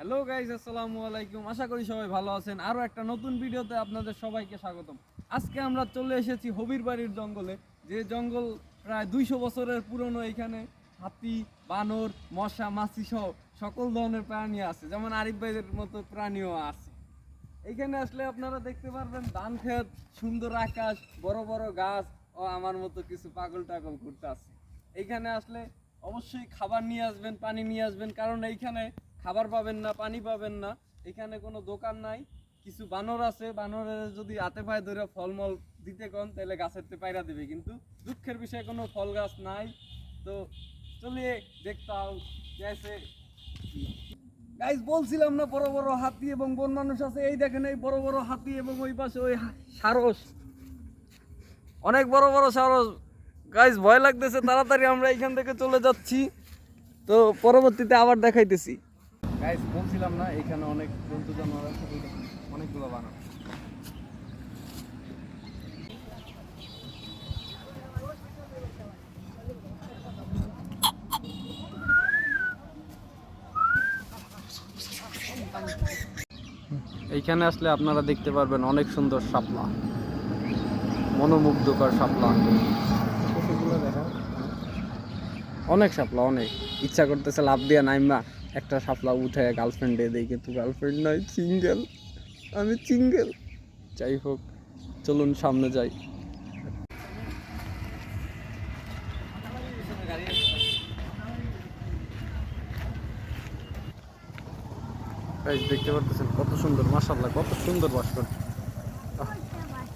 Hello guys, আসসালামু আলাইকুম। আশা করি সবাই ভালো আছেন। আরও একটা নতুন ভিডিওতে আপনাদের সবাইকে স্বাগতম। আজকে আমরা চলে এসেছি হবির বাড়ির জঙ্গলে, যে জঙ্গল প্রায় 200 বছরের পুরনো। এখানে হাতি, বানর, মশা, মাছি সহ সকল ধরনের প্রাণী আছে, যেমন আরিফ ভাইয়ের মতো প্রাণীও আছে। এইখানে আসলে আপনারা দেখতে পারবেন ধান ক্ষেত, সুন্দর আকাশ, বড় বড় গাছ ও আমার মতো কিছু পাগল টাগল ঘুরতে আছে। এইখানে আসলে অবশ্যই খাবার নিয়ে আসবেন, পানি নিয়ে আসবেন, কারণ এইখানে খাবার পাবেন না, পানি পাবেন না। এখানে কোনো দোকান নাই। কিছু বানর আছে, বানরের যদি হাতে পায়ে ধরে ফলমল দিতে কন তাহলে গাছের তে পায়রা দেবে, কিন্তু দুঃখের বিষয়ে কোনো ফল গাছ নাই। তো চলিয়ে দেখতাম জেসে গাইস, বলছিলাম না বড় বড় হাতি এবং বন মানুষ আছে। এই দেখেন এই বড় বড় হাতি, এবং ওই পাশে ওই সারস, অনেক বড় বড় সারস। গাইস ভয় লাগতেছে, তাড়াতাড়ি আমরা এখান থেকে চলে যাচ্ছি। তো পরবর্তীতে আবার দেখাইতেছি। গাইস বলছিলাম না এখানে অনেক জন্তু জানোয়ার আছে, অনেকগুলো বানর। এইখানে আসলে আপনারা দেখতে পারবেন অনেক সুন্দর শাপলা, মনোমুগ্ধকর শাপলা। অনেক শাপলা, অনেক ইচ্ছা করতেছে লাভ দিয়া নাইমা একটা শাপলা উঠে গার্লফ্রেন্ডে দেই, কিন্তু গার্লফ্রেন্ড নয়, সিঙ্গেল। আমি সিঙ্গেল। যাই হোক, চলুন সামনে যাই। দেখতে পারতেছেন কত সুন্দর, মাশাআল্লাহ কত সুন্দর ভাস্কর।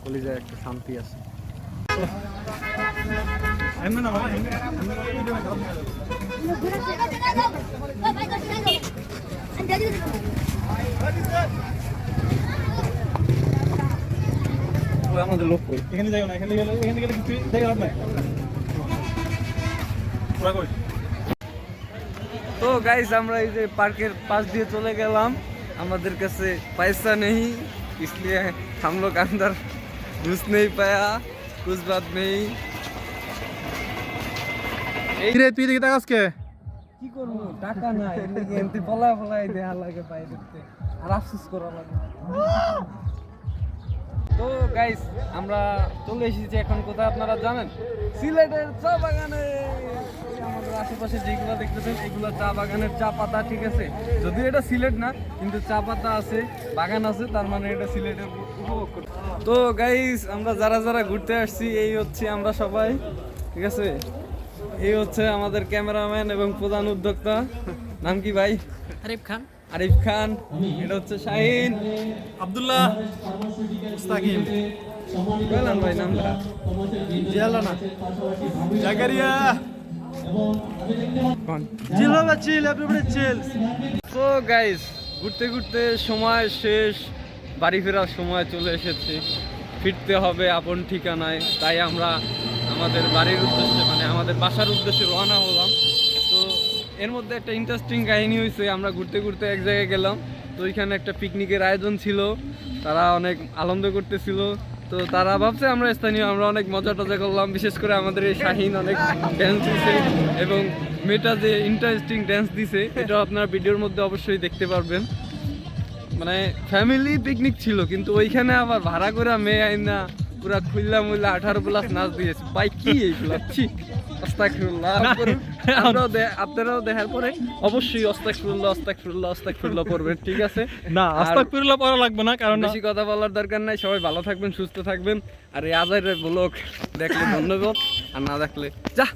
কলিজায় একটা শান্তি আছে। আমাদের লোক এখানে যাই না, এখানে গেলে কিছু জায়গা নাই। তো গাইস, আমরা এই যে পার্কের পাশ দিয়ে চলে গেলাম। আমাদের কাছে পয়সা নেই, इसलिए हम लोग अंदर घुस नहीं पाया, कुछ बात नहीं। তুই দেখি টাকা আজকে কি করবো, টাকা নাই, এমনি পলায় পলায় দেয়া লাগে পায়ে দেখতে, আর আফসোস করা লাগে। তো গাইস, আমরা চলে এসেছি এখন কোথায় আপনারা জানেন? সিলেটের চা বাগানে। আমাদের আশেপাশে যেগুলো দেখতেছেন এগুলো চা বাগানের চা পাতা, ঠিক আছে? যদিও এটা সিলেট না, কিন্তু চা পাতা আছে, বাগান আছে, তার মানে এটা সিলেটের উপভোগ করতে। তো গাইস, আমরা যারা যারা ঘুরতে আসছি এই হচ্ছে আমরা সবাই, ঠিক আছে? এই হচ্ছে আমাদের ক্যামেরাম্যান এবং প্রধান উদ্যোক্তা। নাম কি ভাই? আরিফ খান। আরিফ খান। এটা হচ্ছে শাহিন, আব্দুল্লাহ, মুস্তাকিম, বললাম ভাই নামটা, জিয়ালানা, জাকারিয়া, চিল হবে, চিল, এভরিবডি চিল। তো গাইস, ঘুরতে ঘুরতে সময় শেষ, বাড়ি ফেরার সময় চলে এসেছে। ফিরতে হবে আপন ঠিকানায়, তাই আমরা আমাদের বাড়ির উদ্দেশ্যে, মানে আমাদের বাসার উদ্দেশ্যে রওনা হলাম। তো এর মধ্যে একটা ইন্টারেস্টিং কাহিনী হয়েছে। আমরা ঘুরতে ঘুরতে এক জায়গায় গেলাম, তো ওইখানে একটা পিকনিকের আয়োজন ছিল, তারা অনেক আনন্দ করতেছিল। তো তারা ভাবছে আমরা স্থানীয়, আমরা অনেক মজা টজা করলাম। বিশেষ করে আমাদের এই শাহিন অনেক ড্যান্স দিছে, এবং মেয়েটা যে ইন্টারেস্টিং ড্যান্স দিছে এটাও আপনারা ভিডিওর মধ্যে অবশ্যই দেখতে পারবেন। মানে ফ্যামিলি পিকনিক ছিল, কিন্তু ওইখানে আবার ভাড়া করে মেয়ে আইনা পুরা খুললা মুল্লা 18+ নাচ দিয়েছে। ভাই কি এইগুলা, ঠিক? আস্তাগফিরুল্লাহ। আপনারাও দেখার পরে অবশ্যই আস্তাগফিরুল্লাহ আস্তাগফিরুল্লাহ আস্তাগফিরুল্লাহ পড়বেন, ঠিক আছে? না, আস্তাগফিরুল্লাহ পড়া লাগবে না, কারণ বেশি কথা বলার দরকার নাই। সবাই ভালো থাকবেন, সুস্থ থাকবেন। আর এই আজাইরের ব্লগ দেখলে ধন্যবাদ, আর না দেখলে যা।